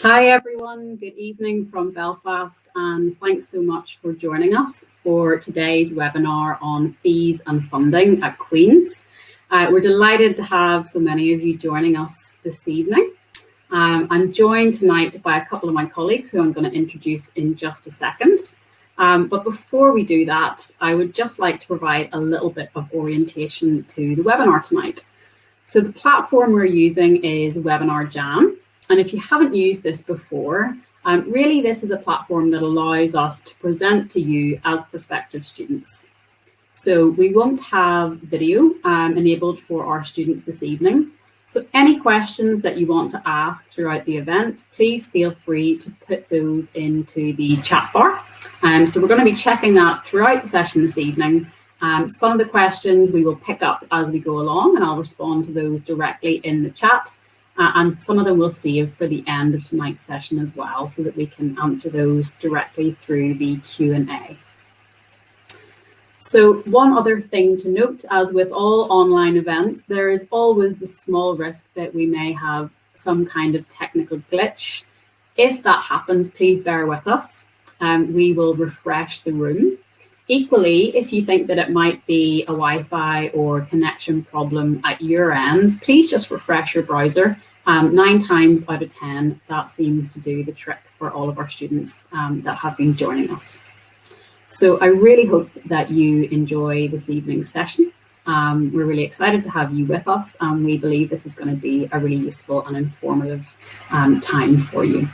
Hi everyone, good evening from Belfast, and thanks so much for joining us for today's webinar on fees and funding at Queen's. We're delighted to have so many of you joining us this evening. I'm joined tonight by a couple of my colleagues who I'm going to introduce in just a second. But before we do that, I would just like to provide a little bit of orientation to the webinar tonight. So the platform we're using is Webinar Jam. And if you haven't used this before, really this is a platform that allows us to present to you as prospective students. So we won't have video enabled for our students this evening. So any questions that you want to ask throughout the event, please feel free to put those into the chat bar. So we're going to be checking that throughout the session this evening. Some of the questions we will pick up as we go along, and I'll respond to those directly in the chat. And some of them we'll save for the end of tonight's session as well, so that we can answer those directly through the Q&A. So one other thing to note, as with all online events, there is always the small risk that we may have some kind of technical glitch. If that happens, please bear with us. We will refresh the room. Equally, if you think that it might be a Wi-Fi or connection problem at your end, please just refresh your browser. 9 times out of 10, that seems to do the trick for all of our students that have been joining us. So I really hope that you enjoy this evening's session. We're really excited to have you with us, and we believe this is going to be a really useful and informative time for you.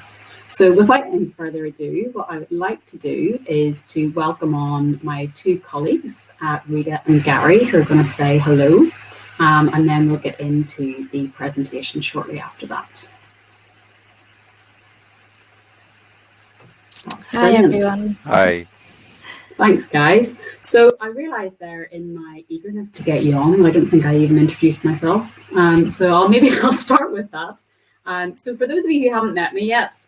So without any further ado, what I would like to do is to welcome on my 2 colleagues, Rita and Gary, who are going to say hello, and then we'll get into the presentation shortly after that. Hi, everyone. Hi. Thanks, guys. So I realised there in my eagerness to get you on, I don't think I even introduced myself. So I'll start with that. So for those of you who haven't met me yet,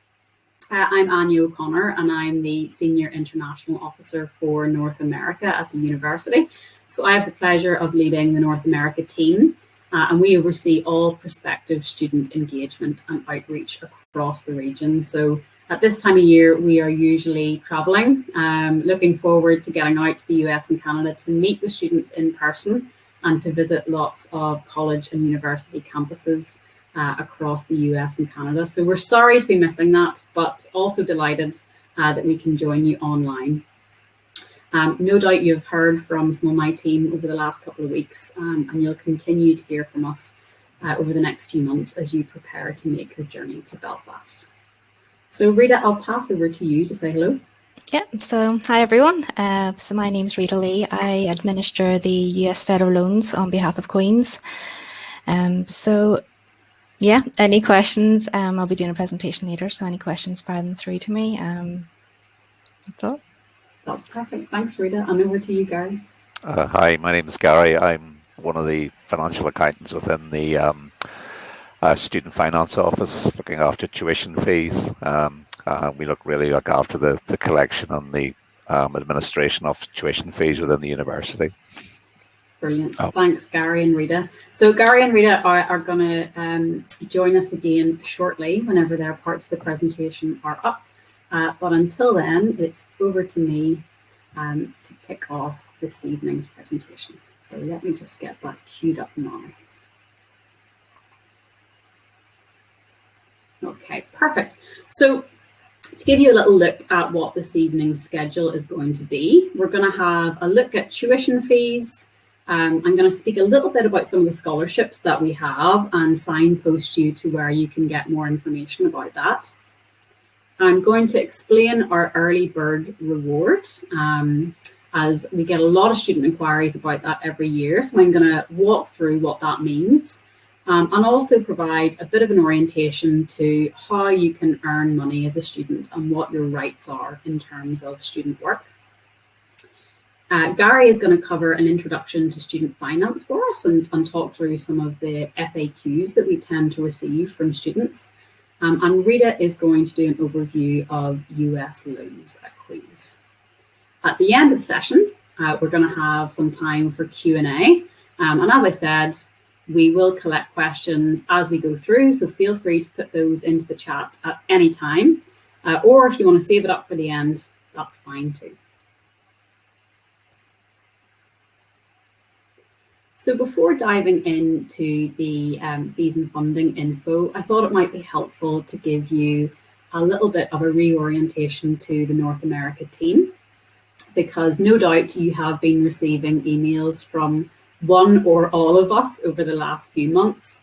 I'm Anya O'Connor, and I'm the Senior International Officer for North America at the university. So I have the pleasure of leading the North America team, and we oversee all prospective student engagement and outreach across the region. So at this time of year, we are usually traveling, looking forward to getting out to the US and Canada to meet with students in person and to visit lots of college and university campuses across the US and Canada. So we're sorry to be missing that, but also delighted that we can join you online. No doubt you've heard from some of my team over the last couple of weeks, and you'll continue to hear from us over the next few months as you prepare to make the journey to Belfast. So Rita, I'll pass over to you to say hello. Yeah, so hi everyone. So my name's Rita Lee. I administer the US federal loans on behalf of Queen's. Yeah, any questions? I'll be doing a presentation later, so any questions, fire them through to me. That's all. That's perfect. Thanks, Rita. And over to you, Gary. Hi, my name is Gary. I'm one of the financial accountants within the student finance office, looking after tuition fees. We look after the collection and the administration of tuition fees within the university. Brilliant. Thanks, Gary and Rita. So Gary and Rita are going to join us again shortly whenever their parts of the presentation are up. But until then, it's over to me to kick off this evening's presentation. So let me just get that queued up now. Okay, perfect. So to give you a little look at what this evening's schedule is going to be, we're going to have a look at tuition fees. I'm going to speak a little bit about some of the scholarships that we have and signpost you to where you can get more information about that. I'm going to explain our early bird reward, as we get a lot of student inquiries about that every year. So I'm going to walk through what that means and also provide a bit of an orientation to how you can earn money as a student and what your rights are in terms of student work. Gary is going to cover an introduction to student finance for us and talk through some of the FAQs that we tend to receive from students. And Rita is going to do an overview of US loans at Queen's. At the end of the session, we're going to have some time for Q&A. And as I said, We will collect questions as we go through, so feel free to put those into the chat at any time. Or if you want to save it up for the end, that's fine too. So before diving into the fees and funding info, I thought it might be helpful to give you a little bit of a reorientation to the North America team, because no doubt you have been receiving emails from one or all of us over the last few months,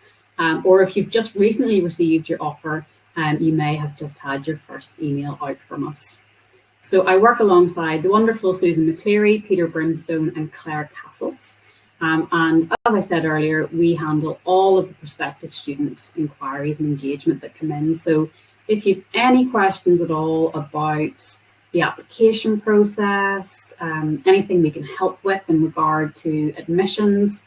or if you've just recently received your offer, you may have just had your first email out from us. So I work alongside the wonderful Susan McCleary, Peter Brimstone and Claire Castles. And as I said earlier, we handle all of the prospective students' inquiries and engagement that come in. So if you have any questions at all about the application process, anything we can help with in regard to admissions,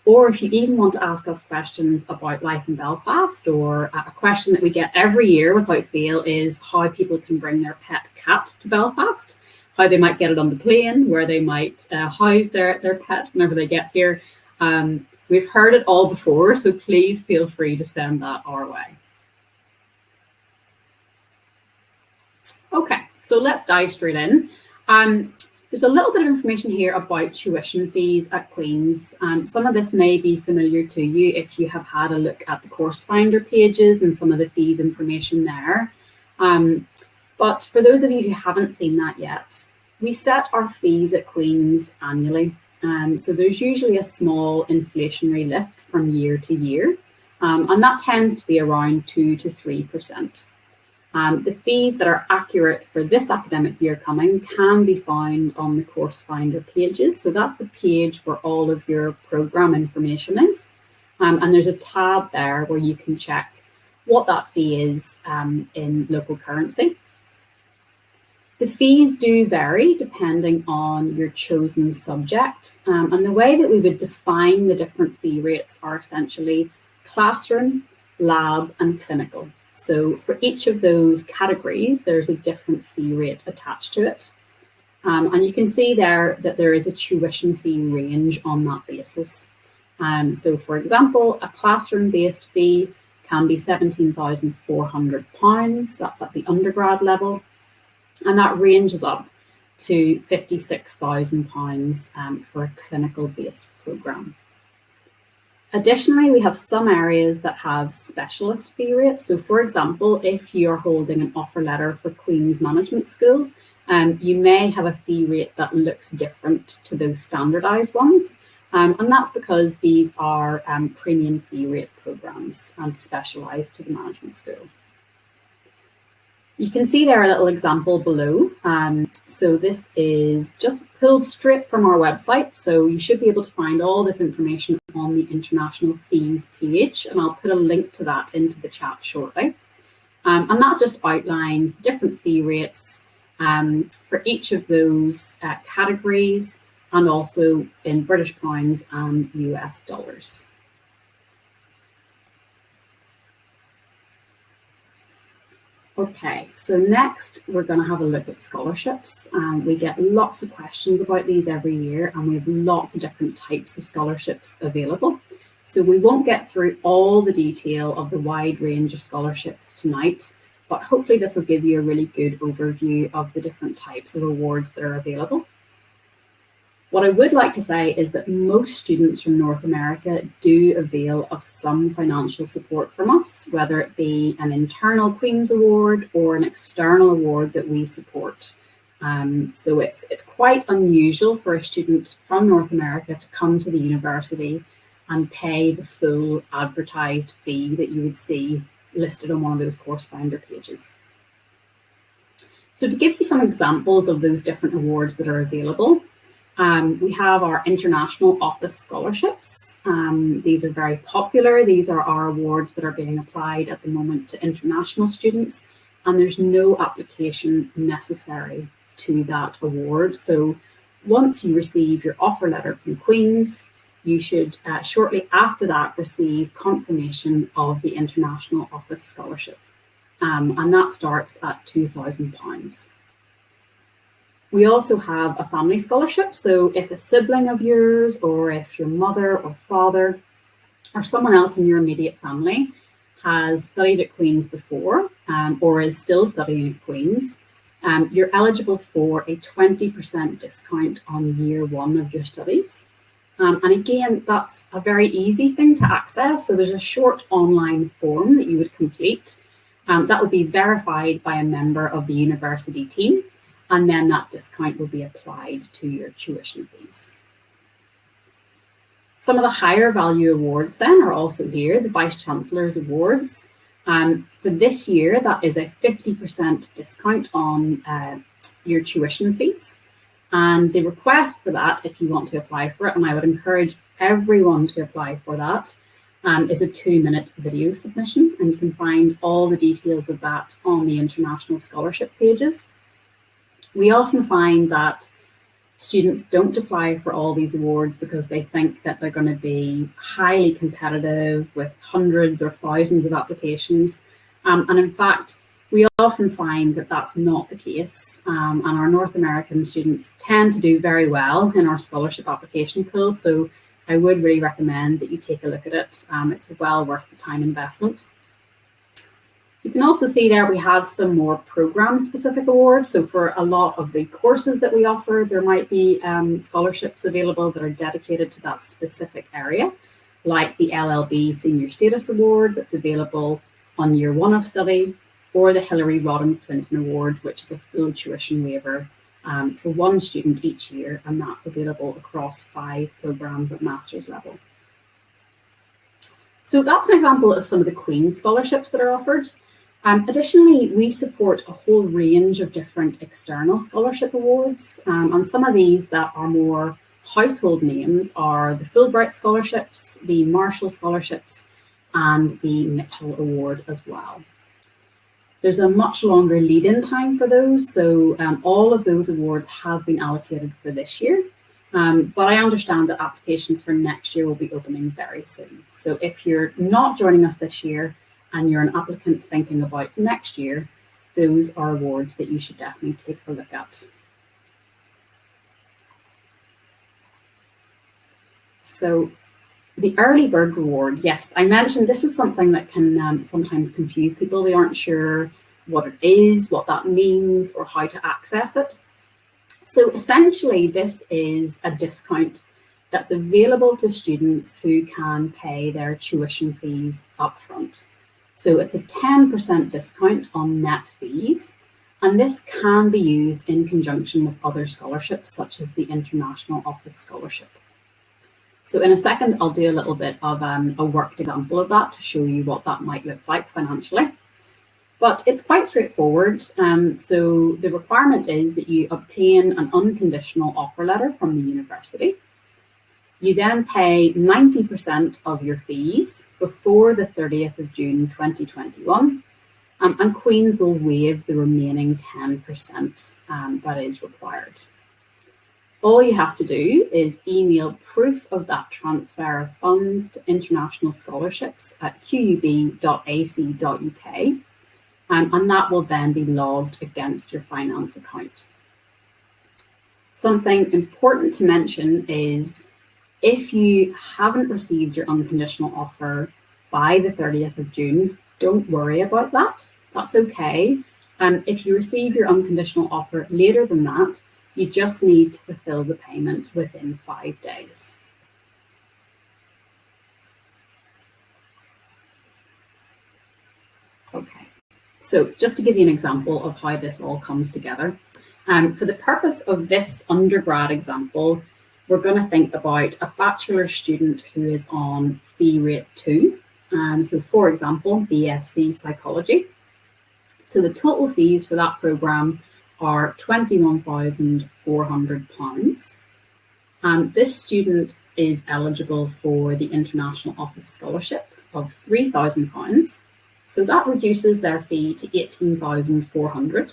or if you even want to ask us questions about life in Belfast, or a question that we get every year without fail is how people can bring their pet cat to Belfast, how they might get it on the plane, where they might house their pet whenever they get here. We've heard it all before, so please feel free to send that our way. Okay, so let's dive straight in. There's a little bit of information here about tuition fees at Queen's. Some of this may be familiar to you if you have had a look at the course finder pages and some of the fees information there. But for those of you who haven't seen that yet, we set our fees at Queen's annually. So there's usually a small inflationary lift from year to year, and that tends to be around 2 to 3%. The fees that are accurate for this academic year coming can be found on the course finder pages. So that's the page where all of your programme information is. And there's a tab there where you can check what that fee is in local currency. The fees do vary depending on your chosen subject. And the way that we would define the different fee rates are essentially classroom, lab and clinical. So for each of those categories, there's a different fee rate attached to it. And you can see there that there is a tuition fee range on that basis. So for example, a classroom-based fee can be £17,400. That's at the undergrad level. And that ranges up to £56,000 for a clinical-based programme. Additionally, we have some areas that have specialist fee rates. So for example, if you're holding an offer letter for Queen's Management School, you may have a fee rate that looks different to those standardised ones. And that's because these are premium fee rate programmes and specialised to the management school. You can see there a little example below. So this is just pulled straight from our website. So you should be able to find all this information on the international fees page, and I'll put a link to that into the chat shortly. And that just outlines different fee rates for each of those categories, and also in British pounds and US dollars. Okay, so next we're going to have a look at scholarships. We get lots of questions about these every year, and we have lots of different types of scholarships available. So we won't get through all the detail of the wide range of scholarships tonight, but hopefully this will give you a really good overview of the different types of awards that are available. What I would like to say is that most students from North America do avail of some financial support from us, whether it be an internal Queen's Award or an external award that we support. So it's quite unusual for a student from North America to come to the university and pay the full advertised fee that you would see listed on one of those course finder pages. So to give you some examples of those different awards that are available, we have our International Office Scholarships. These are very popular. These are our awards that are being applied at the moment to international students, and there's no application necessary to that award. So once you receive your offer letter from Queen's, you should shortly after that receive confirmation of the International Office Scholarship, and that starts at £2,000. We also have a family scholarship. So if a sibling of yours, or if your mother or father or someone else in your immediate family has studied at Queen's before or is still studying at Queen's, you're eligible for a 20% discount on year one of your studies. And again, that's a very easy thing to access. So there's a short online form that you would complete that will be verified by a member of the university team, and then that discount will be applied to your tuition fees. Some of the higher value awards then are also here, the Vice Chancellor's Awards. For this year, that is a 50% discount on your tuition fees. And the request for that, if you want to apply for it, and I would encourage everyone to apply for that, is a 2-minute video submission. And you can find all the details of that on the international scholarship pages. We often find that students don't apply for all these awards because they think that they're going to be highly competitive with hundreds or thousands of applications. And in fact, we often find that that's not the case. And our North American students tend to do very well in our scholarship application pool. So I would really recommend that you take a look at it. It's well worth the time investment. You can also see there we have some more program-specific awards. So for a lot of the courses that we offer, there might be scholarships available that are dedicated to that specific area, like the LLB Senior Status Award that's available on year one of study, or the Hillary Rodham Clinton Award, which is a full tuition waiver for one student each year, and that's available across 5 programs at master's level. So that's an example of some of the Queen's scholarships that are offered. Additionally, we support a whole range of different external scholarship awards, and some of these that are more household names are the Fulbright scholarships, the Marshall scholarships, and the Mitchell Award as well. There's a much longer lead-in time for those, so all of those awards have been allocated for this year, but I understand that applications for next year will be opening very soon. So if you're not joining us this year and you're an applicant thinking about next year, those are awards that you should definitely take a look at. So the early bird reward, yes, I mentioned this is something that can sometimes confuse people. They aren't sure what it is, what that means, or how to access it. So essentially, this is a discount that's available to students who can pay their tuition fees upfront. So it's a 10% discount on net fees, and this can be used in conjunction with other scholarships, such as the International Office Scholarship. So in a second, I'll do a little bit of a worked example of that to show you what that might look like financially. But it's quite straightforward. So the requirement is that you obtain an unconditional offer letter from the university. You then pay 90% of your fees before the 30th of June 2021, and Queen's will waive the remaining 10% that is required. All you have to do is email proof of that transfer of funds to international scholarships at qub.ac.uk, and that will then be logged against your finance account. Something important to mention is if you haven't received your unconditional offer by the 30th of June, don't worry about that. That's okay. If you receive your unconditional offer later than that, you just need to fulfill the payment within 5 days. Okay, so just to give you an example of how this all comes together, for the purpose of this undergrad example, we're going to think about a bachelor student who is on fee rate 2. So for example, BSc Psychology. So the total fees for that programme are £21,400. This student is eligible for the International Office Scholarship of £3,000. So that reduces their fee to £18,400.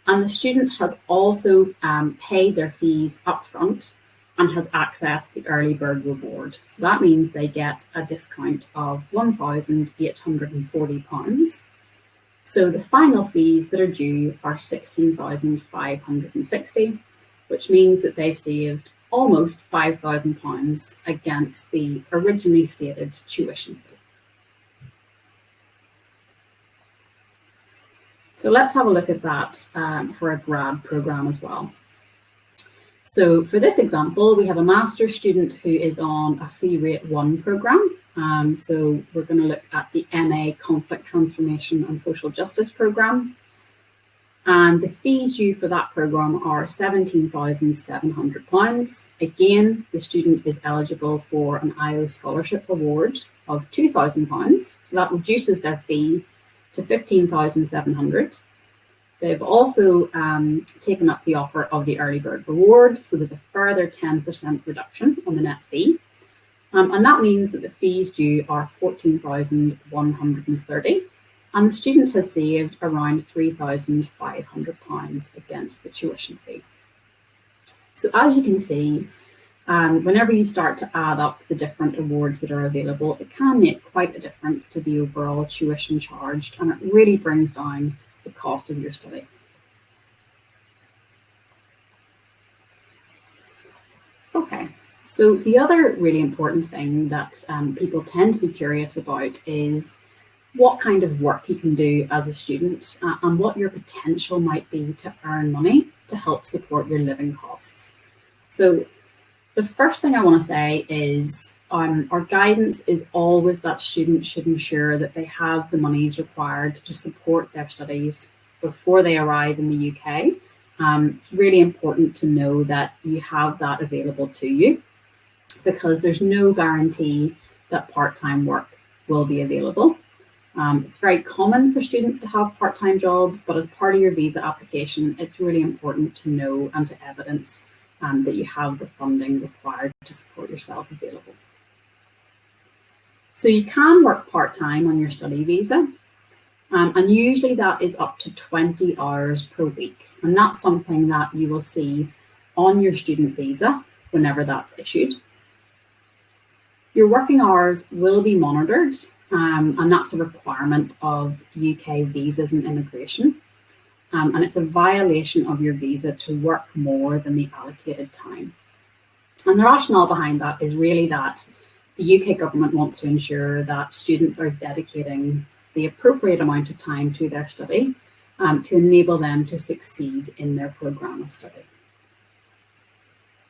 And the student has also paid their fees upfront and has accessed the early bird reward. So that means they get a discount of £1,840. So the final fees that are due are £16,560, which means that they've saved almost £5,000 against the originally stated tuition fee. So let's have a look at that for a grad programme as well. So for this example, we have a master's student who is on a fee rate 1 programme. So we're going to look at the MA Conflict Transformation and Social Justice programme. And the fees due for that programme are £17,700. Again, the student is eligible for an IO Scholarship Award of £2,000. So that reduces their fee to £15,700. They've also taken up the offer of the Early Bird Reward. So there's a further 10% reduction on the net fee. And that means that the fees due are £14,130. And the student has saved around £3,500 against the tuition fee. So as you can see, whenever you start to add up the different awards that are available, it can make quite a difference to the overall tuition charged, and it really brings down the cost of your study. Okay, so the other really important thing that people tend to be curious about is what kind of work you can do as a student and what your potential might be to earn money to help support your living costs. So the first thing I want to say is our guidance is always that students should ensure that they have the monies required to support their studies before they arrive in the UK. It's really important to know that you have that available to you, because there's no guarantee that part-time work will be available. It's very common for students to have part-time jobs, but as part of your visa application, it's really important to know and to evidence that you have the funding required to support yourself available. So you can work part-time on your study visa, and usually that is up to 20 hours per week. And that's something that you will see on your student visa whenever that's issued. Your working hours will be monitored, and that's a requirement of UK visas and immigration. And it's a violation of your visa to work more than the allocated time. And the rationale behind that is really that the UK government wants to ensure that students are dedicating the appropriate amount of time to their study to enable them to succeed in their programme of study.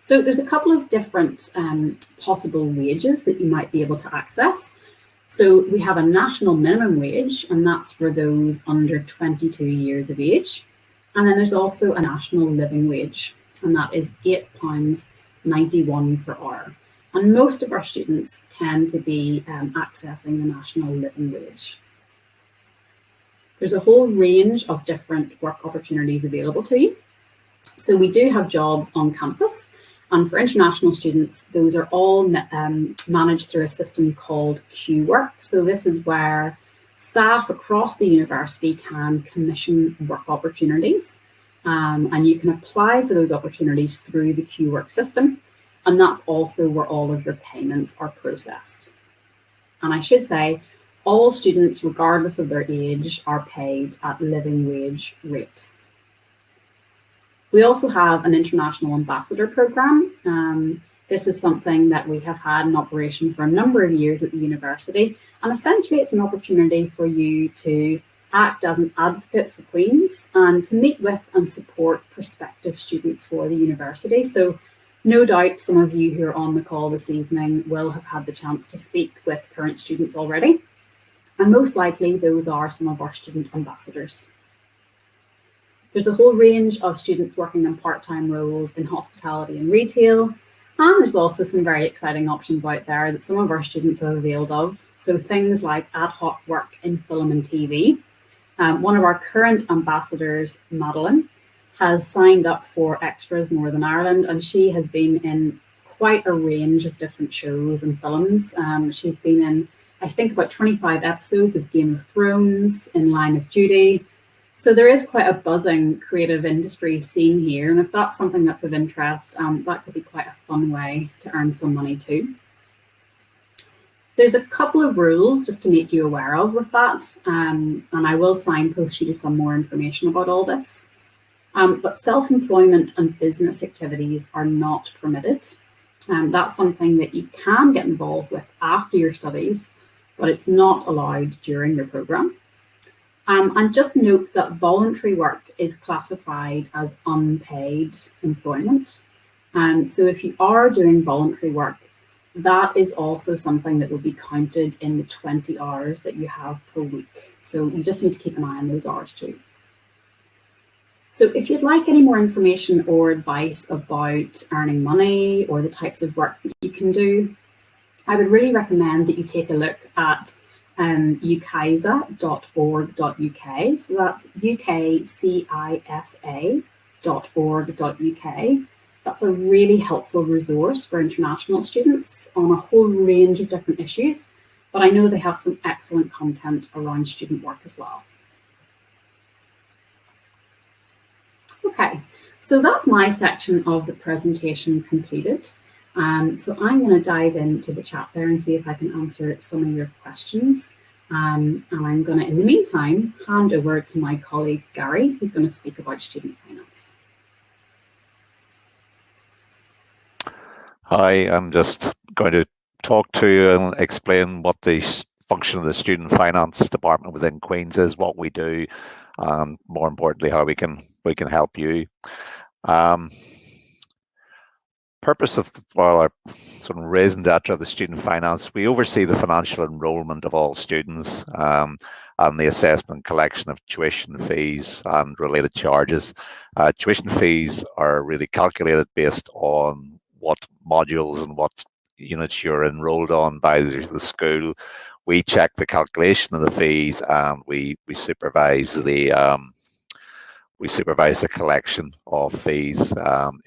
So there's a couple of different possible wages that you might be able to access. So we have a national minimum wage, and that's for those under 22 years of age. And then there's also a national living wage, and that is £8.91 per hour. And most of our students tend to be accessing the national living wage. There's a whole range of different work opportunities available to you. So we do have jobs on campus. And for international students, those are all managed through a system called Q-Work. So this is where staff across the university can commission work opportunities. And you can apply for those opportunities through the Q-Work system. And that's also where all of your payments are processed. And I should say, all students, regardless of their age, are paid at living wage rate. We also have an international ambassador program. This is something that we have had in operation for a number of years at the university. And essentially, it's an opportunity for you to act as an advocate for Queen's and to meet with and support prospective students for the university. So no doubt some of you who are on the call this evening will have had the chance to speak with current students already. And most likely, those are some of our student ambassadors. There's a whole range of students working in part-time roles in hospitality and retail. And there's also some very exciting options out there that some of our students have availed of. So things like ad hoc work in film and TV. One of our current ambassadors, Madeline, has signed up for Extras Northern Ireland, and she has been in quite a range of different shows and films. She's been in, I think, about 25 episodes of Game of Thrones, in Line of Duty. So there is quite a buzzing creative industry scene here. And if that's something that's of interest, that could be quite a fun way to earn some money too. There's a couple of rules just to make you aware of with that. And I will signpost you to some more information about all this. But self-employment and business activities are not permitted. That's something that you can get involved with after your studies, but it's not allowed during your programme. And just note that voluntary work is classified as unpaid employment. So if you are doing voluntary work, that is also something that will be counted in the 20 hours that you have per week. So you just need to keep an eye on those hours too. So if you'd like any more information or advice about earning money or the types of work that you can do, I would really recommend that you take a look at ukisa.org.uk. So that's ukcisa.org.uk. That's a really helpful resource for international students on a whole range of different issues, but I know they have some excellent content around student work as well. Okay, so that's my section of the presentation completed. So I'm going to dive into the chat there and see if I can answer some of your questions. And I'm going to, in the meantime, hand over to my colleague Gary, who's going to speak about student finance. Hi, I'm just going to talk to you and explain what the function of the student finance department within Queen's is, what we do, and more importantly, how we can help you. Purpose of our sort of raising data of the student finance, we oversee the financial enrolment of all students and the assessment and collection of tuition fees and related charges. Tuition fees are really calculated based on what modules and what units you're enrolled on by the school. We check the calculation of the fees and we supervise the collection of fees.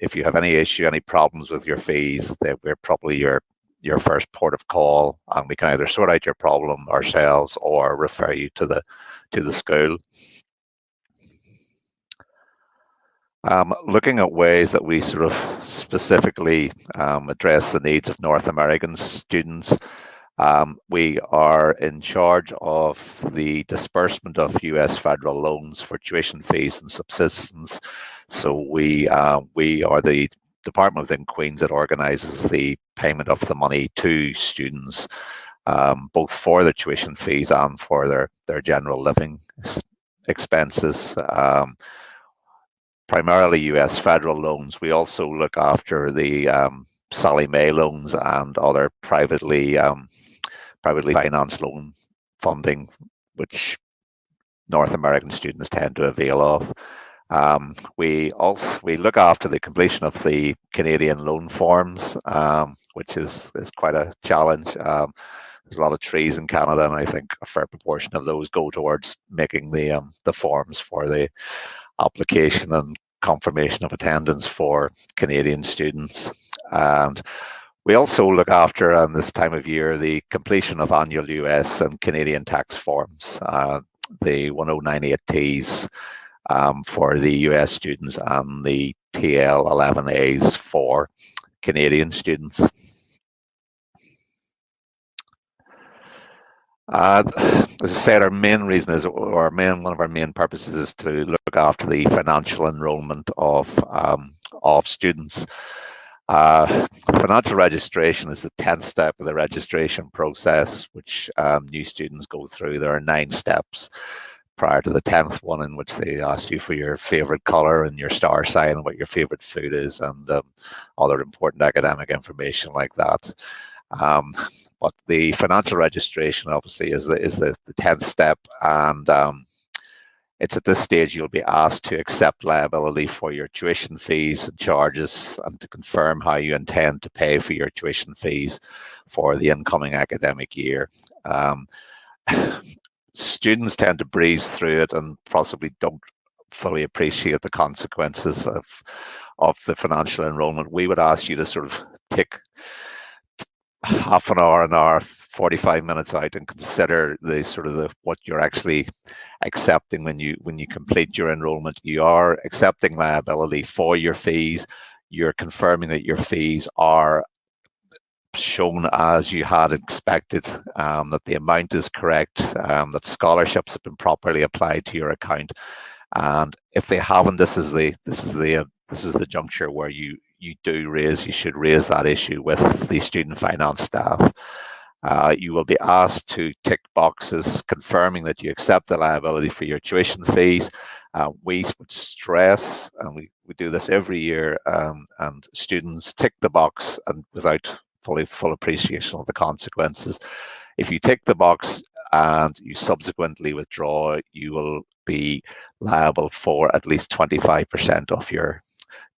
If you have any issue, any problems with your fees, we're probably your first port of call, and we can either sort out your problem ourselves or refer you to the school. Looking at ways that we sort of specifically address the needs of North American students, we are in charge of the disbursement of US federal loans for tuition fees and subsistence. So we are the department within Queen's that organises the payment of the money to students, both for their tuition fees and for their general living expenses. Primarily US federal loans. We also look after the Sallie Mae loans and other privately financed loan funding, which North American students tend to avail of. We look after the completion of the Canadian loan forms, which is quite a challenge. There's a lot of trees in Canada, and I think a fair proportion of those go towards making the forms for the application and confirmation of attendance for Canadian students. And we also look after, on this time of year, the completion of annual US and Canadian tax forms, the 1098Ts for the US students and the TL11As for Canadian students. As I said, our main reason is, one of our main purposes is to look after the financial enrolment of students. Financial registration is the 10th step of the registration process, which new students go through. There are 9 steps prior to the 10th one, in which they ask you for your favorite color and your star sign and what your favorite food is, and other important academic information like that. But the financial registration obviously is the 10th step, and it's at this stage you'll be asked to accept liability for your tuition fees and charges, and to confirm how you intend to pay for your tuition fees for the incoming academic year. Students tend to breeze through it and possibly don't fully appreciate the consequences of the financial enrollment. We would ask you to sort of take half an hour, 45 minutes out and consider what you're actually accepting when you complete your enrollment. You are accepting liability for your fees. You're confirming that your fees are shown as you had expected, that the amount is correct, that scholarships have been properly applied to your account, And if they haven't, this is the juncture where you should raise that issue with the student finance staff. You will be asked to tick boxes confirming that you accept the liability for your tuition fees. We would stress, and we do this every year, and students tick the box and without full appreciation of the consequences. If you tick the box and you subsequently withdraw, you will be liable for at least 25% of your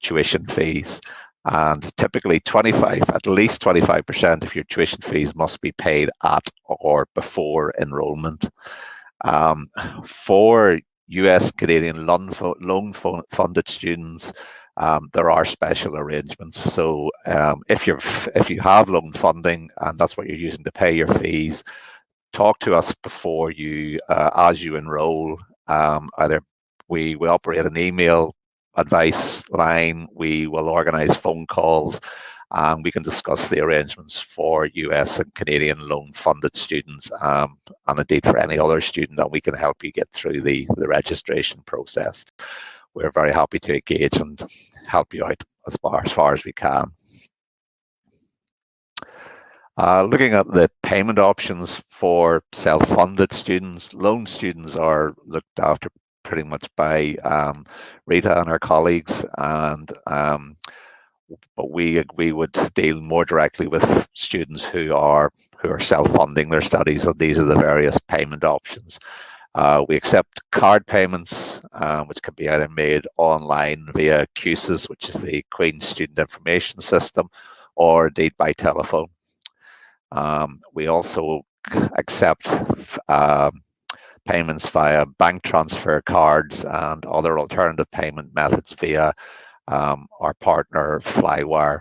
tuition fees. And typically at least 25% of your tuition fees must be paid at or before enrollment. For US Canadian loan funded students, there are special arrangements. So if you have loan funding and that's what you're using to pay your fees, talk to us before you as you enroll. Either we operate an email advice line, we will organize phone calls, and we can discuss the arrangements for US and Canadian loan funded students, and indeed for any other student, and we can help you get through the registration process. We're very happy to engage and help you out as far as we can. Looking at the payment options for self-funded students, loan students are looked after pretty much by Rita and her colleagues, and but we would deal more directly with students who are self-funding their studies, and these are the various payment options. We accept card payments, which can be either made online via QSIS, which is the Queen's Student Information System, or indeed by telephone. We also accept payments via bank transfer cards and other alternative payment methods via our partner Flywire.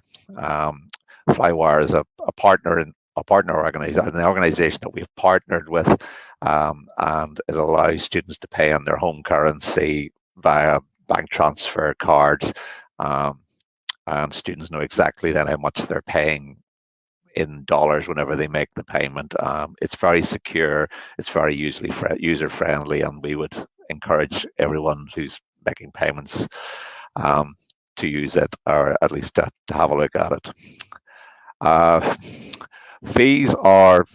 Flywire is a partner organization, an organization that we've partnered with, and it allows students to pay in their home currency via bank transfer cards, and students know exactly then how much they're paying in dollars whenever they make the payment. It's very secure, it's very user friendly, and we would encourage everyone who's making payments to use it, or at least to have a look at it. Fees are,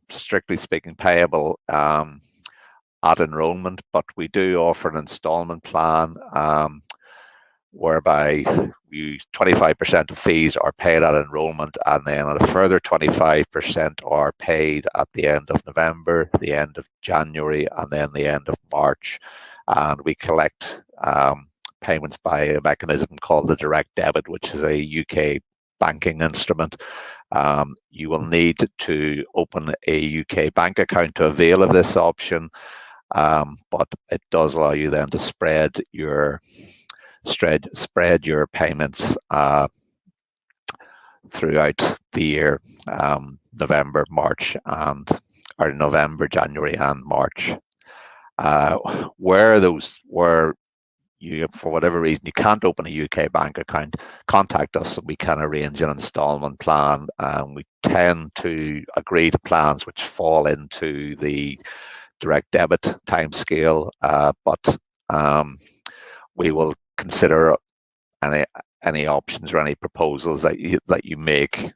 strictly speaking, payable at enrollment, but we do offer an installment plan whereby 25% of fees are paid at enrollment, and then a further 25% are paid at the end of November, the end of January, and then the end of March. And we collect payments by a mechanism called the direct debit, which is a UK banking instrument. You will need to open a UK bank account to avail of this option, but it does allow you then to spread your payments throughout the year, November, January, and March. Where you, for whatever reason, you can't open a UK bank account, contact us and we can arrange an installment plan. We tend to agree to plans which fall into the direct debit timescale, but we will consider any options or any proposals that you make,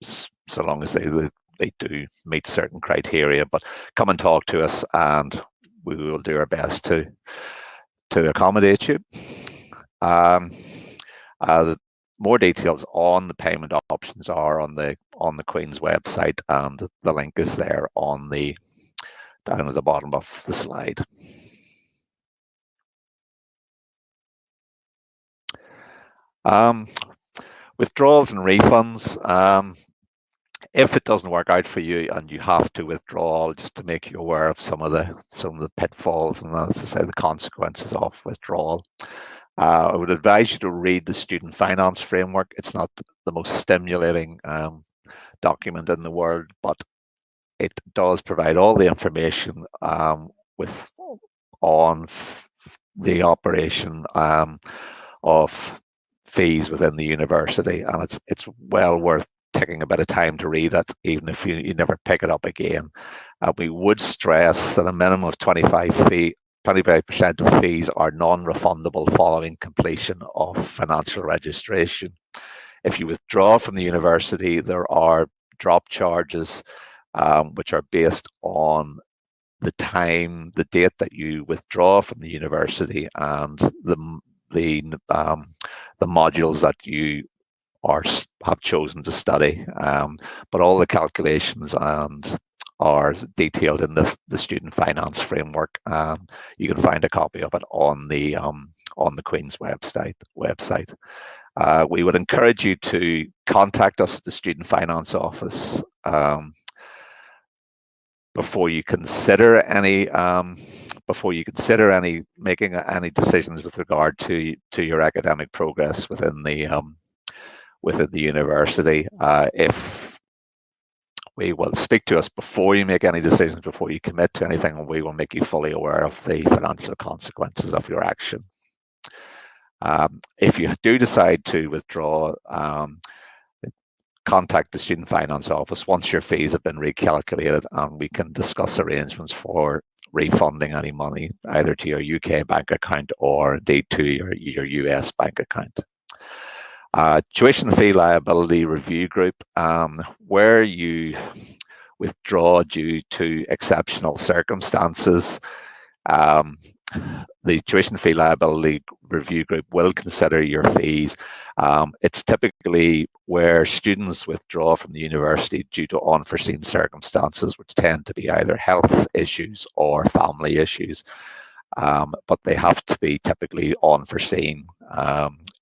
so long as they do meet certain criteria. But come and talk to us, and we will do our best to accommodate you. More details on the payment options are on the Queen's website, and the link is there down at the bottom of the slide. Withdrawals and refunds. If it doesn't work out for you and you have to withdraw, just to make you aware of some of the pitfalls and, as I say, the consequences of withdrawal. I would advise you to read the Student Finance Framework. It's not the most stimulating document in the world, but it does provide all the information on the operation of fees within the university, and it's well worth taking a bit of time to read it, even if you never pick it up again. We would stress that a minimum of 25% 25% of fees are non-refundable following completion of financial registration. If you withdraw from the university, there are drop charges which are based on the date that you withdraw from the university and the modules that you have chosen to study. But all the calculations are detailed in the student finance framework. You can find a copy of it on the Queen's website. We would encourage you to contact us at the Student Finance Office before you consider making any decisions with regard to your academic progress within the university. If we will speak to us before you make any decisions, before you commit to anything, and we will make you fully aware of the financial consequences of your action. If you do decide to withdraw, contact the Student Finance Office once your fees have been recalculated, and we can discuss arrangements for refunding any money either to your UK bank account or indeed to your US bank account. Tuition fee liability review group, where you withdraw due to exceptional circumstances, the tuition fee liability review group will consider your fees. It's typically where students withdraw from the university due to unforeseen circumstances, which tend to be either health issues or family issues, but they have to be typically unforeseen.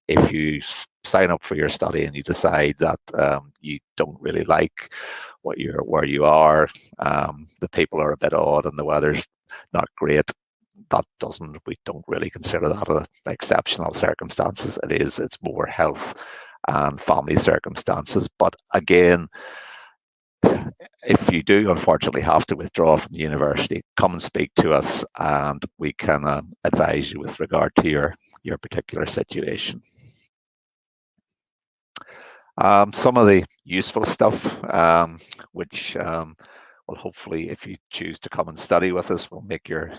If you sign up for your study and you decide that you don't really like where you are, the people are a bit odd and the weather's not great, we don't really consider that an exceptional circumstances. It's more health and family circumstances. But again, if you do unfortunately have to withdraw from the university, come and speak to us and we can advise you with regard to your particular situation. Some of the useful stuff which well, hopefully, if you choose to come and study with us, will make your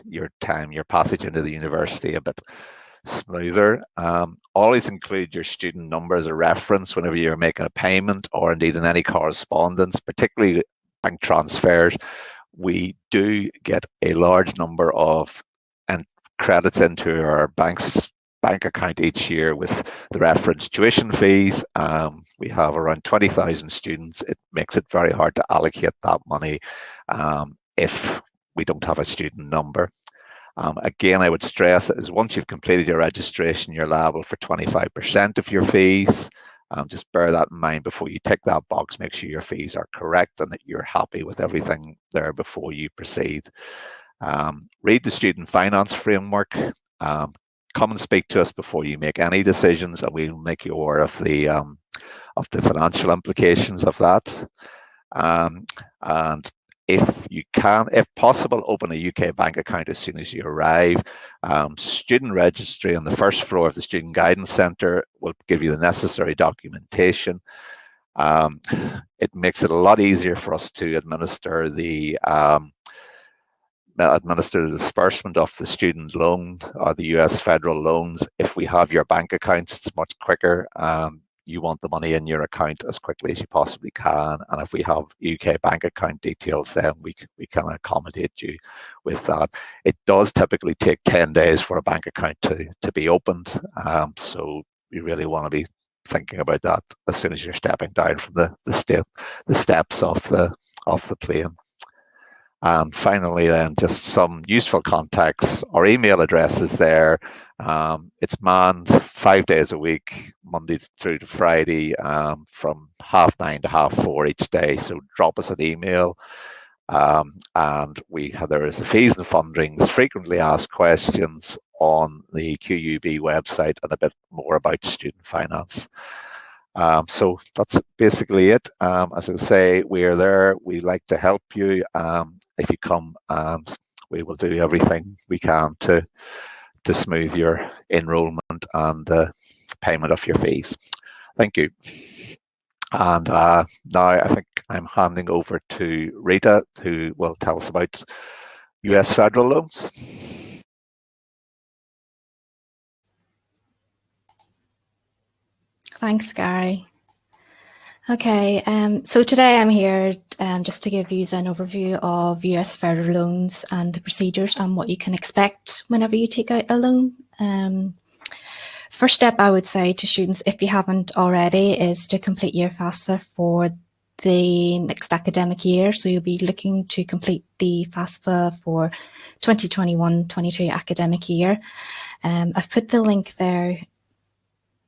passage into the university a bit smoother. Always include your student number as a reference whenever you're making a payment or indeed in any correspondence, particularly bank transfers. We do get a large number of credits into our bank account each year with the reference tuition fees. We have around 20,000 students. It makes it very hard to allocate that money if we don't have a student number. Again, I would stress is once you've completed your registration, you're liable for 25% of your fees. Just bear that in mind before you tick that box. Make sure your fees are correct and that you're happy with everything there before you proceed. Read the student finance framework. Come and speak to us before you make any decisions, and we'll make you aware of the financial implications of that. And if possible, open a UK bank account as soon as you arrive. Student registry on the first floor of the Student Guidance Centre will give you the necessary documentation. It makes it a lot easier for us to administer the disbursement of the student loan or the US federal loans. If we have your bank accounts, it's much quicker. You want the money in your account as quickly as you possibly can, and if we have UK bank account details, then we can accommodate you with that. It does typically take 10 days for a bank account to be opened, so you really want to be thinking about that as soon as you're stepping down from the steps of the plane. And finally, then, just some useful contacts. Our email address is there. It's manned 5 days a week, Monday through to Friday, from 9:30 to 4:30 each day. So drop us an email. And there is a fees and fundings, frequently asked questions on the QUB website, and a bit more about student finance. So that's basically it. As I say, we are there. We like to help you if you come, and we will do everything we can to smooth your enrolment and the payment of your fees. Thank you. And now I think I'm handing over to Rita, who will tell us about US federal loans. Thanks, Gary. Okay, so today I'm here just to give you an overview of US federal loans and the procedures and what you can expect whenever you take out a loan. First step I would say to students, if you haven't already, is to complete your FAFSA for the next academic year. So you'll be looking to complete the FAFSA for 2021-22 academic year. I've put the link there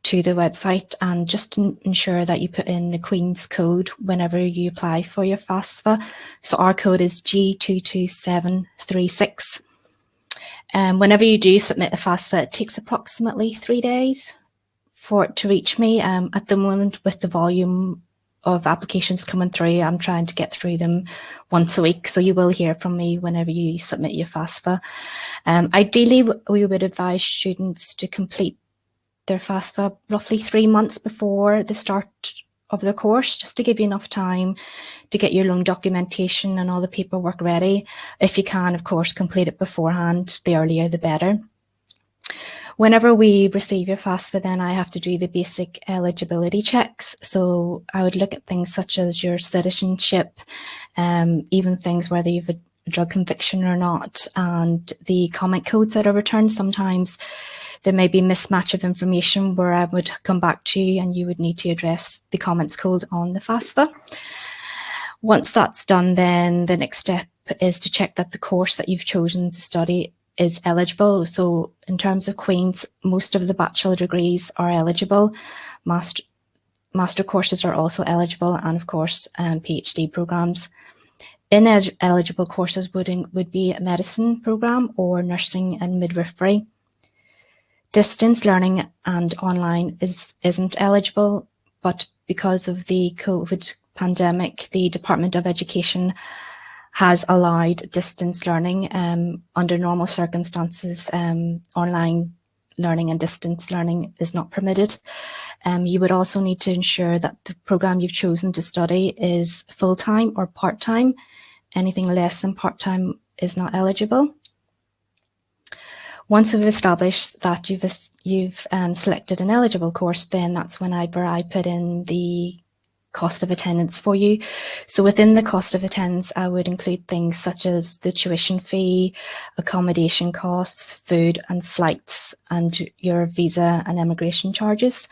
to the website, and just to ensure that you put in the Queen's code whenever you apply for your FAFSA. So our code is G22736. Whenever you do submit a FAFSA, it takes approximately 3 days for it to reach me. At the moment, with the volume of applications coming through, I'm trying to get through them once a week. So you will hear from me whenever you submit your FAFSA. Ideally, we would advise students to complete their FAFSA roughly 3 months before the start of their course, just to give you enough time to get your loan documentation and all the paperwork ready. If you can, of course, complete it beforehand. The earlier, the better. Whenever we receive your FAFSA, then I have to do the basic eligibility checks. So I would look at things such as your citizenship, even things whether you've a drug conviction or not, and the comment codes that are returned. Sometimes there may be mismatch of information where I would come back to you and you would need to address the comments code on the FAFSA. Once that's done, then the next step is to check that the course that you've chosen to study is eligible. So in terms of Queen's, most of the bachelor degrees are eligible. Master courses are also eligible, and of course PhD programs. Ineligible courses would be a medicine program or nursing and midwifery. Distance learning and online isn't eligible, but because of the COVID pandemic, the Department of Education has allowed distance learning. Under normal circumstances, online learning and distance learning is not permitted. You would also need to ensure that the program you've chosen to study is full-time or part-time. Anything less than part-time is not eligible. Once we've established that you've selected an eligible course, then that's whenever I put in the cost of attendance for you. So within the cost of attendance, I would include things such as the tuition fee, accommodation costs, food and flights, and your visa and immigration charges.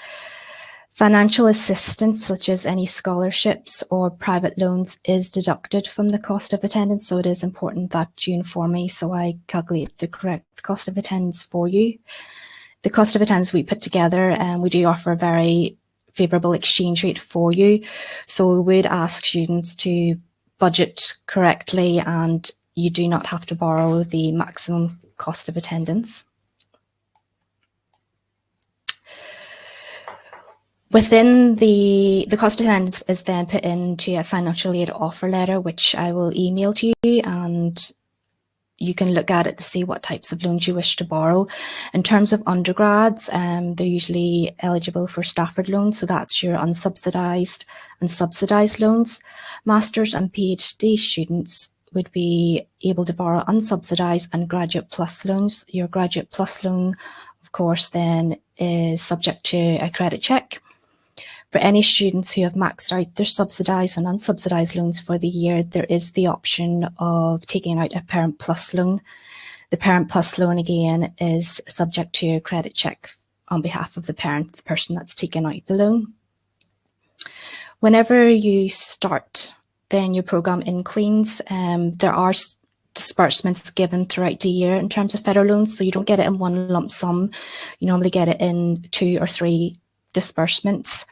Financial assistance, such as any scholarships or private loans, is deducted from the cost of attendance. So it is important that you inform me so I calculate the correct cost of attendance for you. The cost of attendance we put together, and we do offer a very favourable exchange rate for you. So we would ask students to budget correctly, and you do not have to borrow the maximum cost of attendance. Within the cost of attendance is then put into a financial aid offer letter, which I will email to you, and you can look at it to see what types of loans you wish to borrow. In terms of undergrads, they're usually eligible for Stafford loans, so that's your unsubsidised and subsidised loans. Masters and PhD students would be able to borrow unsubsidised and Graduate Plus loans. Your Graduate Plus loan, of course, then is subject to a credit check. For any students who have maxed out their subsidised and unsubsidised loans for the year, there is the option of taking out a Parent Plus loan. The Parent Plus loan, again, is subject to a credit check on behalf of the parent, the person that's taken out the loan. Whenever you start then your programme in Queen's, there are disbursements given throughout the year in terms of federal loans, so you don't get it in one lump sum. You normally get it in 2 or 3 disbursements.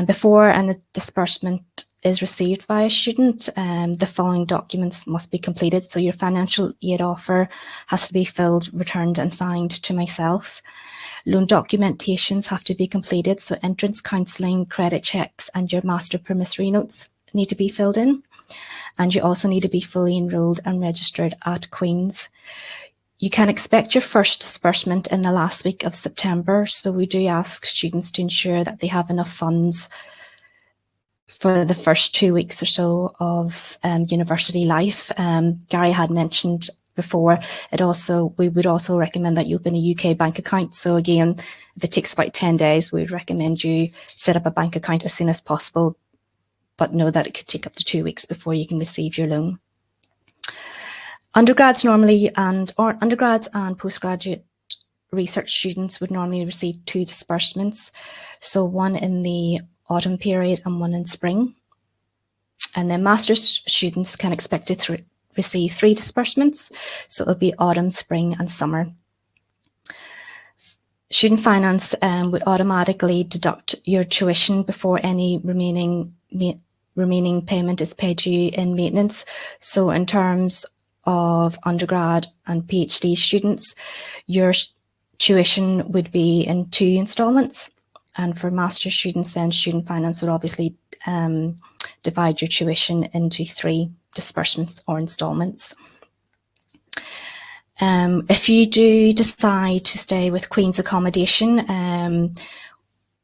Before a disbursement is received by a student, the following documents must be completed. So your financial aid offer has to be filled, returned and signed to myself. Loan documentations have to be completed, so entrance counselling, credit checks and your master promissory notes need to be filled in. And you also need to be fully enrolled and registered at Queen's. You can expect your first disbursement in the last week of September, so we do ask students to ensure that they have enough funds for the first 2 weeks or so of university life. Gary had mentioned before. We would also recommend that you open a UK bank account. So again, if it takes about 10 days, we would recommend you set up a bank account as soon as possible, but know that it could take up to 2 weeks before you can receive your loan. Undergrads and postgraduate research students would normally receive 2 disbursements, so one in the autumn period and one in spring. And then master's students can expect to receive 3 disbursements, so it'll be autumn, spring and summer. Student finance would automatically deduct your tuition before any remaining payment is paid to you in maintenance. So in terms of undergrad and PhD students, your tuition would be in 2 instalments. And for master's students, then student finance would obviously divide your tuition into 3 disbursements or instalments. If you do decide to stay with Queen's accommodation,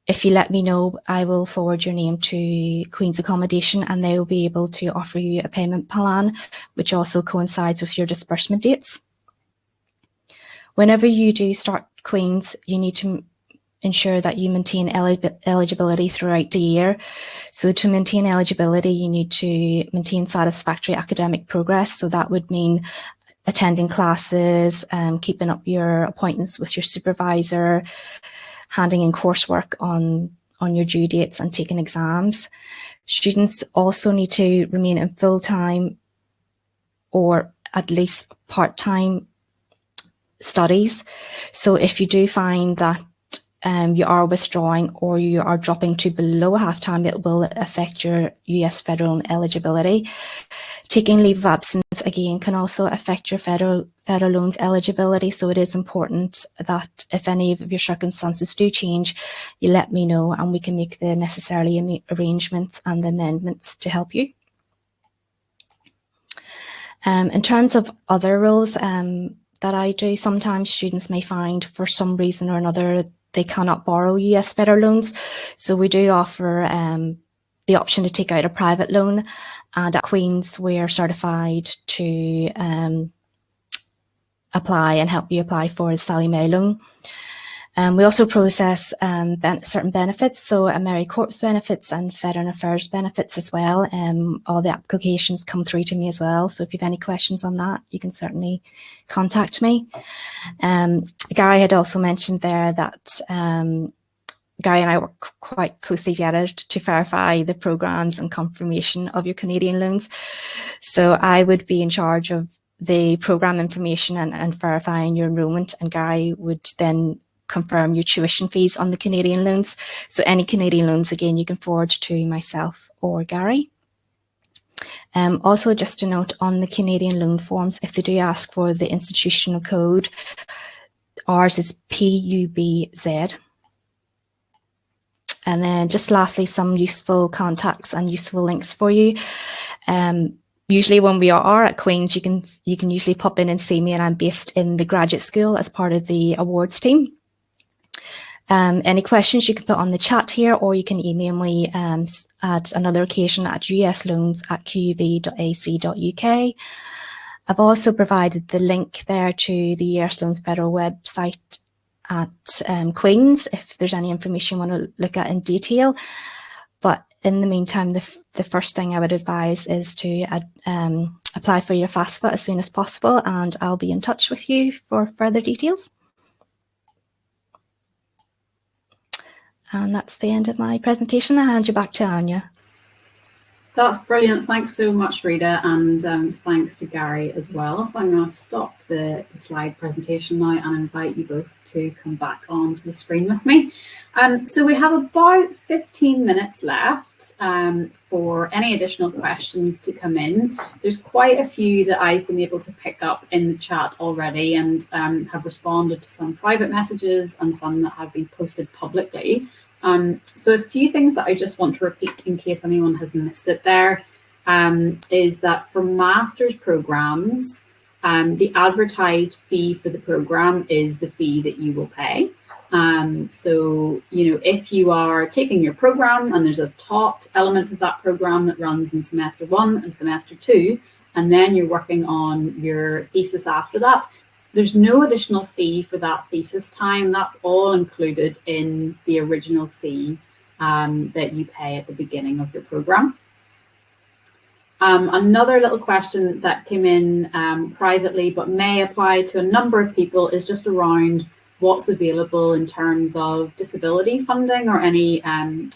if you let me know, I will forward your name to Queen's accommodation and they will be able to offer you a payment plan, which also coincides with your disbursement dates. Whenever you do start Queen's, you need to ensure that you maintain eligibility throughout the year. So to maintain eligibility, you need to maintain satisfactory academic progress. So that would mean attending classes, keeping up your appointments with your supervisor, handing in coursework on your due dates and taking exams. Students also need to remain in full-time or at least part-time studies. So if you do find that you are withdrawing or you are dropping to below half-time, it will affect your US federal eligibility. Taking leave of absence, again, can also affect your federal loans eligibility. So it is important that if any of your circumstances do change, you let me know and we can make the necessary arrangements and amendments to help you. In terms of other roles that I do, sometimes students may find for some reason or another they cannot borrow US federal loans. So we do offer the option to take out a private loan, and at Queen's we are certified to apply and help you apply for a Sally Mae loan. We also process certain benefits, so AmeriCorps benefits and Veteran Affairs benefits as well. All the applications come through to me as well, so if you have any questions on that, you can certainly contact me. Gary had also mentioned there that Gary and I work quite closely together to verify the programs and confirmation of your Canadian loans. So I would be in charge of the program information and verifying your enrolment, and Gary would then confirm your tuition fees on the Canadian loans. So any Canadian loans, again, you can forward to myself or Gary. Also, just a note on the Canadian loan forms, if they do ask for the institutional code, ours is PUBZ. And then just lastly, some useful contacts and useful links for you. Usually when we are at Queen's, you can usually pop in and see me, and I'm based in the graduate school as part of the awards team. Any questions you can put on the chat here, or you can email me at another occasion at usloans@qub.ac.uk. I've also provided the link there to the US Loans Federal website at Queen's if there's any information you want to look at in detail. But in the meantime, the first thing I would advise is to apply for your FAFSA as soon as possible, and I'll be in touch with you for further details. And that's the end of my presentation. I'll hand you back to Anya. That's brilliant. Thanks so much, Rita, and thanks to Gary as well. So I'm going to stop the slide presentation now and invite you both to come back onto the screen with me. So we have about 15 minutes left for any additional questions to come in. There's quite a few that I've been able to pick up in the chat already, and have responded to some private messages and some that have been posted publicly. So a few things that I just want to repeat in case anyone has missed it there, is that for master's programs, the advertised fee for the program is the fee that you will pay. So, you know, if you are taking your program and there's a taught element of that program that runs in semester 1 and semester 2, and then you're working on your thesis after that, there's no additional fee for that thesis time. That's all included in the original fee that you pay at the beginning of your program. Another little question that came in privately but may apply to a number of people is just around what's available in terms of disability funding or any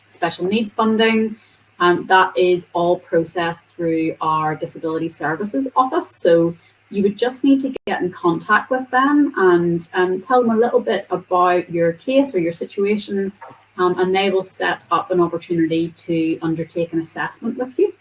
special needs funding. That is all processed through our Disability Services Office. So you would just need to get in contact with them and tell them a little bit about your case or your situation, and they will set up an opportunity to undertake an assessment with you.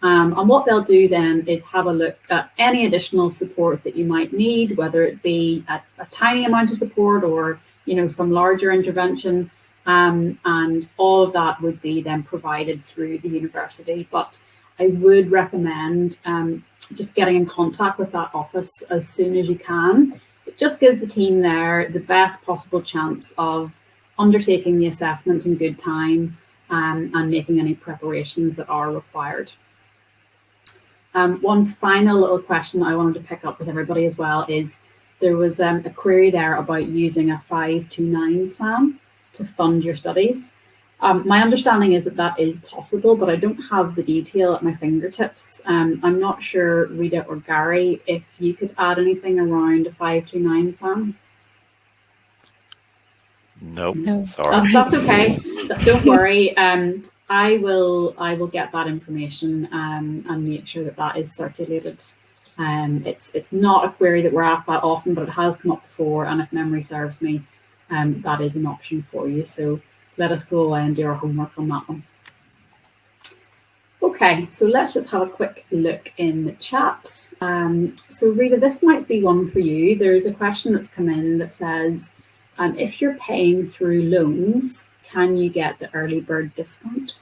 And what they'll do then is have a look at any additional support that you might need, whether it be a tiny amount of support or, you know, some larger intervention, and all of that would be then provided through the university. But I would recommend just getting in contact with that office as soon as you can. It just gives the team there the best possible chance of undertaking the assessment in good time and making any preparations that are required. One final little question I wanted to pick up with everybody as well is there was a query there about using a 529 plan to fund your studies. My understanding is that that is possible, but I don't have the detail at my fingertips. I'm not sure, Rita or Gary, if you could add anything around a 529 plan. Nope. No, sorry. That's okay. Don't worry. I will get that information and make sure that that is circulated. It's not a query that we're asked that often, but it has come up before, and if memory serves me, that is an option for you. So let us go away and do our homework on that one. Okay, so let's just have a quick look in the chat. So Rita, this might be one for you. There's a question that's come in that says, if you're paying through loans, can you get the early bird discount?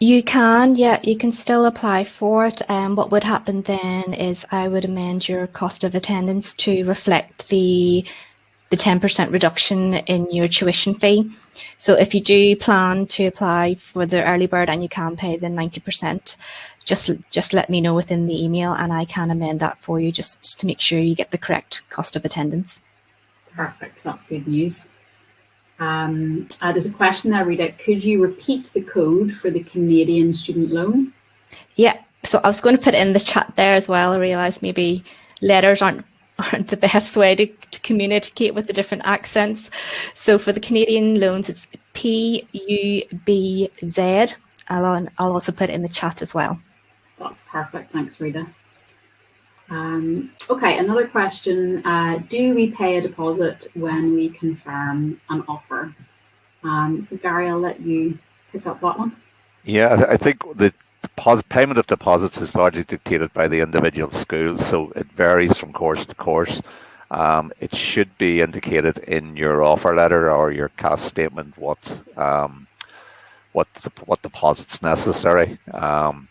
you can, yeah, you can still apply for it. What would happen then is I would amend your cost of attendance to reflect the 10% reduction in your tuition fee. So if you do plan to apply for the early bird and you can pay the 90%, just let me know within the email and I can amend that for you just to make sure you get the correct cost of attendance. Perfect, that's good news. There's a question there, Rita. Could you repeat the code for the Canadian student loan? Yeah, so I was going to put it in the chat there as well. I realised maybe letters aren't the best way to communicate with the different accents. So for the Canadian loans, it's PUBZ. I'll also put it in the chat as well. That's perfect. Thanks, Rita. Okay, another question. Do we pay a deposit when we confirm an offer? So Gary, I'll let you pick up that one. Yeah, I think the payment of deposits is largely dictated by the individual schools, so it varies from course to course. It should be indicated in your offer letter or your CAS statement what deposit's necessary, and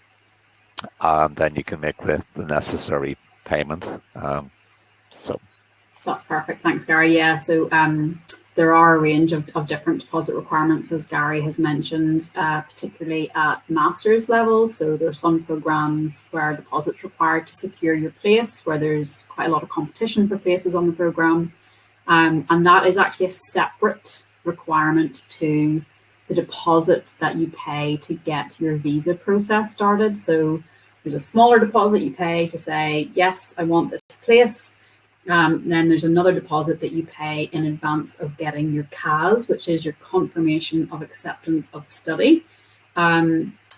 then you can make the necessary payment. So that's perfect. Thanks, Gary. Yeah, so there are a range of different deposit requirements, as Gary has mentioned, particularly at master's levels. So there are some programs where deposits required to secure your place, where there's quite a lot of competition for places on the program. And that is actually a separate requirement to the deposit that you pay to get your visa process started. So there's a smaller deposit you pay to say, yes, I want this place. Then there's another deposit that you pay in advance of getting your CAS, which is your confirmation of acceptance of study.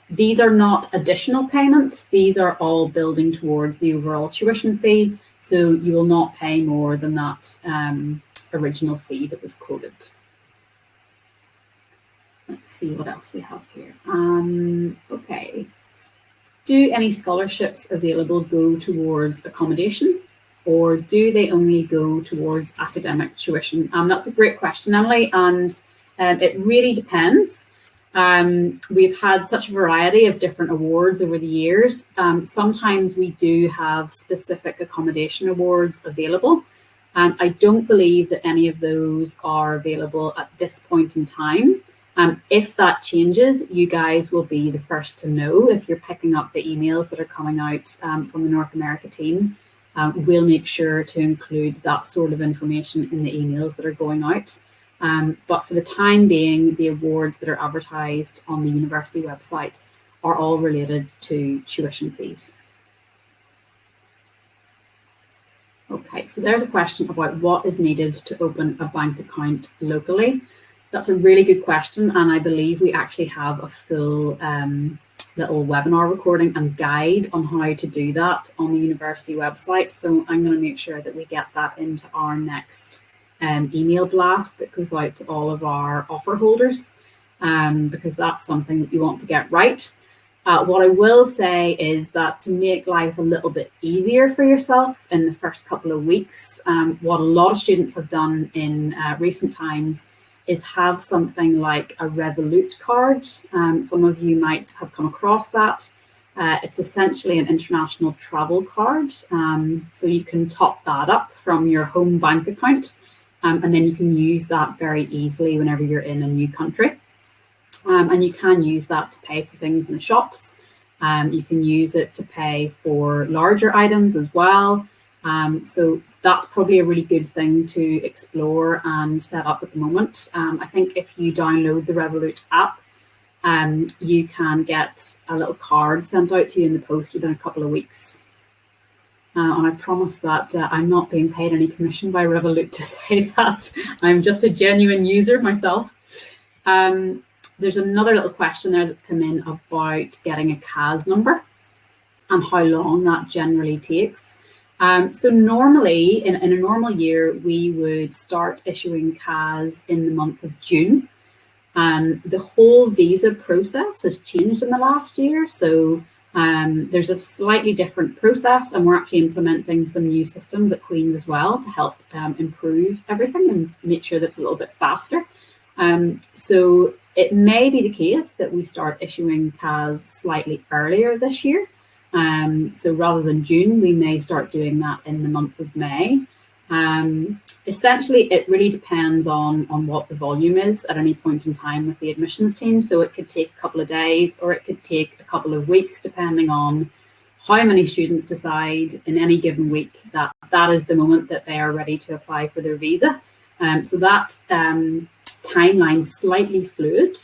These are not additional payments. These are all building towards the overall tuition fee. So you will not pay more than that original fee that was quoted. Let's see what else we have here. Okay. Do any scholarships available go towards accommodation, or do they only go towards academic tuition? That's a great question, Emily, and it really depends. We've had such a variety of different awards over the years. Sometimes we do have specific accommodation awards available. I don't believe that any of those are available at this point in time. If that changes, you guys will be the first to know. If you're picking up the emails that are coming out from the North America team, we'll make sure to include that sort of information in the emails that are going out. But for the time being, the awards that are advertised on the university website are all related to tuition fees. Okay, so there's a question about what is needed to open a bank account locally. That's a really good question, and I believe we actually have a full little webinar recording and guide on how to do that on the university website. So I'm going to make sure that we get that into our next email blast that goes out to all of our offer holders, because that's something that you want to get right. What I will say is that to make life a little bit easier for yourself in the first couple of weeks, what a lot of students have done in recent times is have something like a Revolut card. Some of you might have come across that. It's essentially an international travel card. So you can top that up from your home bank account, and then you can use that very easily whenever you're in a new country. And you can use that to pay for things in the shops. You can use it to pay for larger items as well. So that's probably a really good thing to explore and set up at the moment. I think if you download the Revolut app, you can get a little card sent out to you in the post within a couple of weeks. And I promise that I'm not being paid any commission by Revolut to say that. I'm just a genuine user myself. There's another little question there that's come in about getting a CAS number and how long that generally takes. So normally, in a normal year, we would start issuing CAS in the month of June. The whole visa process has changed in the last year. So there's a slightly different process, and we're actually implementing some new systems at Queen's as well to help improve everything and make sure that's a little bit faster. So it may be the case that we start issuing CAS slightly earlier this year. So rather than June, we may start doing that in the month of May. Essentially, it really depends on what the volume is at any point in time with the admissions team. So it could take a couple of days or it could take a couple of weeks, depending on how many students decide in any given week that that is the moment that they are ready to apply for their visa. So that timeline is slightly fluid,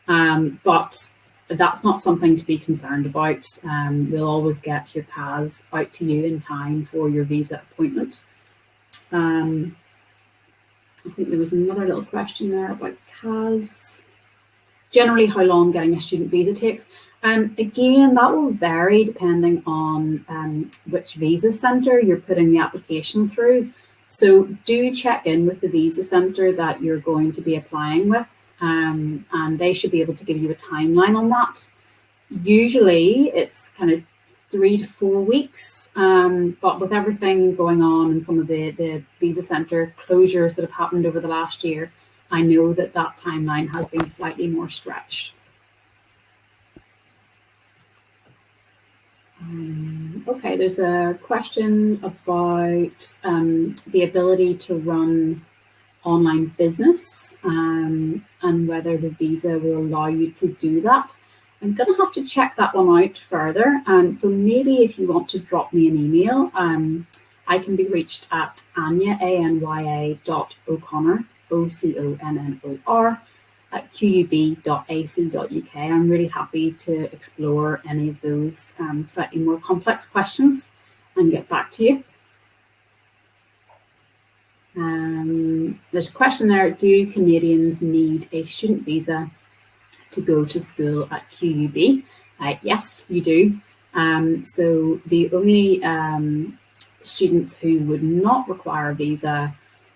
but that's not something to be concerned about. We'll always get your CAS out to you in time for your visa appointment. I think there was another little question there about CAS. Generally, how long getting a student visa takes. Again, that will vary depending on which visa centre you're putting the application through. So do check in with the visa centre that you're going to be applying with, and they should be able to give you a timeline on that. Usually it's kind of 3 to 4 weeks, but with everything going on and some of the visa centre closures that have happened over the last year, I know that that timeline has been slightly more stretched. Okay, there's a question about the ability to run online business and whether the visa will allow you to do that. I'm going to have to check that one out further. So maybe if you want to drop me an email, I can be reached at Anya, anya.o'connor, OCONNOR, at qub.ac.uk. I'm really happy to explore any of those slightly more complex questions and get back to you. There's a question there, do Canadians need a student visa to go to school at QUB? Yes, you do. So the only students who would not require a visa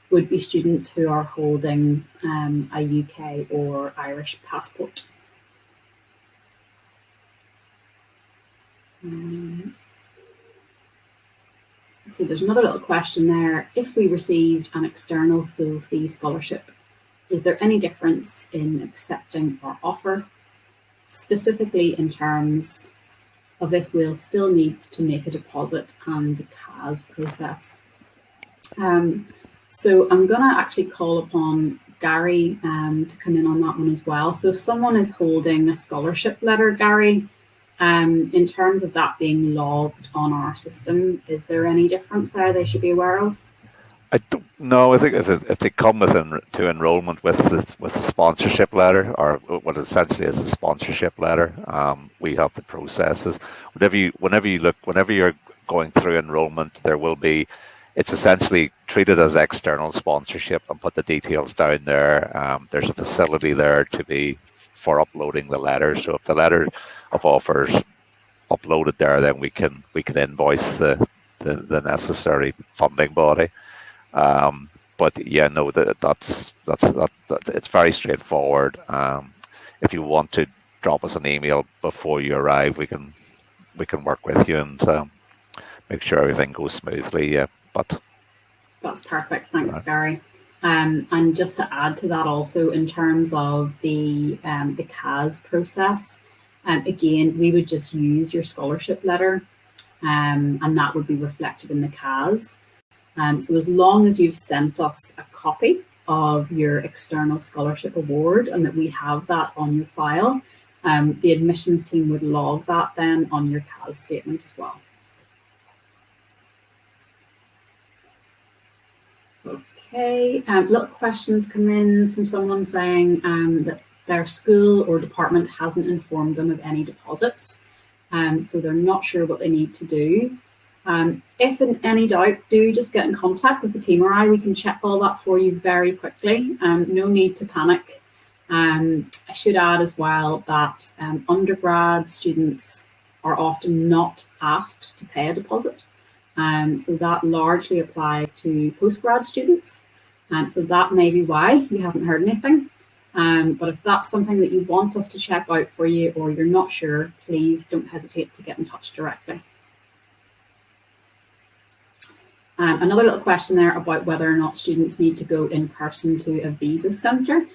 would be students who are holding a UK or Irish passport. So there's another little question there. If we received an external full fee scholarship, is there any difference in accepting our offer, specifically in terms of if we'll still need to make a deposit and the CAS process? So I'm going to actually call upon Gary to come in on that one as well. So if someone is holding a scholarship letter, Gary, in terms of that being logged on our system, is there any difference there they should be aware of? I don't know. I think if they come to enrolment with the sponsorship letter, or what essentially is a sponsorship letter, we have the processes. Whenever you're going through enrolment, there will be. It's essentially treated as external sponsorship and put the details down there. There's a facility there for uploading the letter. So if the letter of offer is uploaded there, then we can invoice the necessary funding body. But yeah, no, that's it's very straightforward. If you want to drop us an email before you arrive, we can work with you and make sure everything goes smoothly. Yeah, but that's perfect. Thanks, Gary. And just to add to that, also in terms of the CAS process, again, we would just use your scholarship letter, and that would be reflected in the CAS. So as long as you've sent us a copy of your external scholarship award and that we have that on your file, the admissions team would log that then on your CAS statement as well. Okay, little questions come in from someone saying that their school or department hasn't informed them of any deposits, so they're not sure what they need to do. If in any doubt, do just get in contact with the team or we can check all that for you very quickly. No need to panic. I should add as well that undergrad students are often not asked to pay a deposit. So that largely applies to postgrad students. So that may be why you haven't heard anything. But if that's something that you want us to check out for you or you're not sure, please don't hesitate to get in touch directly. Another little question there about whether or not students need to go in person to a visa centre.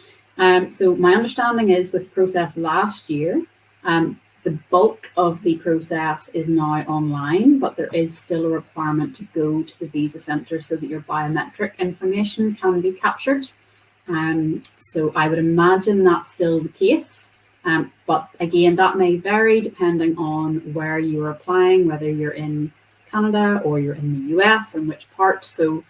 So my understanding is with the process last year, the bulk of the process is now online, but there is still a requirement to go to the visa centre so that your biometric information can be captured. So I would imagine that's still the case. But again, that may vary depending on where you're applying, whether you're in Canada or you're in the US and which part. So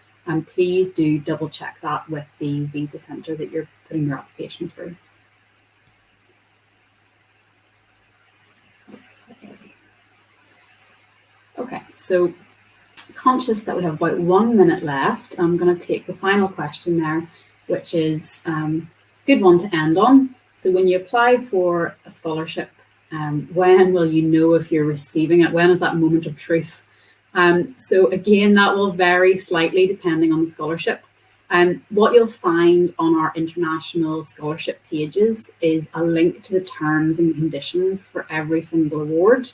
please do double check that with the visa centre that you're putting your application through. Okay, so conscious that we have about 1 minute left, I'm going to take the final question there, which is a good one to end on. So when you apply for a scholarship, when will you know if you're receiving it? When is that moment of truth? So again, that will vary slightly depending on the scholarship. What you'll find on our international scholarship pages is a link to the terms and conditions for every single award.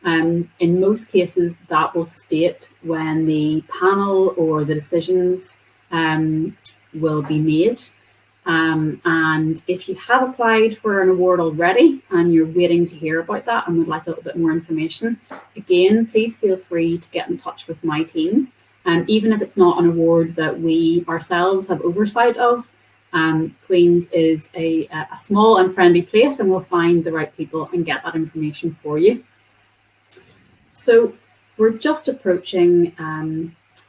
In most cases, that will state when the panel or the decisions will be made. And if you have applied for an award already and you're waiting to hear about that and would like a little bit more information, again, please feel free to get in touch with my team. Even if it's not an award that we ourselves have oversight of, Queen's is a small and friendly place, and we'll find the right people and get that information for you. So we're just approaching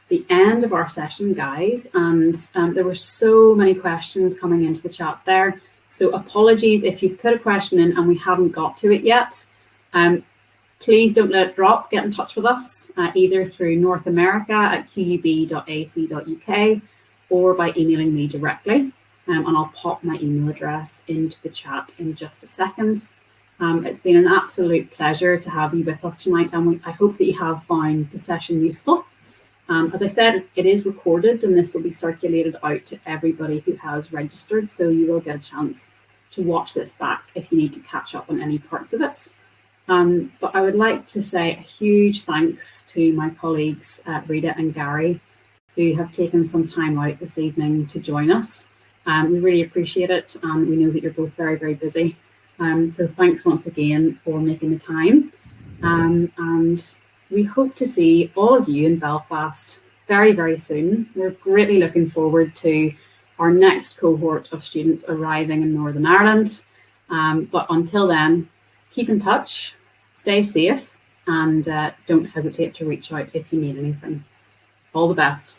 the end of our session, guys, and there were so many questions coming into the chat there. So apologies if you've put a question in and we haven't got to it yet. Please don't let it drop. Get in touch with us either through North America at qub.ac.uk or by emailing me directly. And I'll pop my email address into the chat in just a second. It's been an absolute pleasure to have you with us tonight, and I hope that you have found the session useful. As I said, it is recorded and this will be circulated out to everybody who has registered, so you will get a chance to watch this back if you need to catch up on any parts of it. But I would like to say a huge thanks to my colleagues, Rita and Gary, who have taken some time out this evening to join us. We really appreciate it, and we know that you're both very, very busy. So thanks once again for making the time. And we hope to see all of you in Belfast very, very soon. We're greatly looking forward to our next cohort of students arriving in Northern Ireland. But until then, keep in touch, stay safe, and don't hesitate to reach out if you need anything. All the best.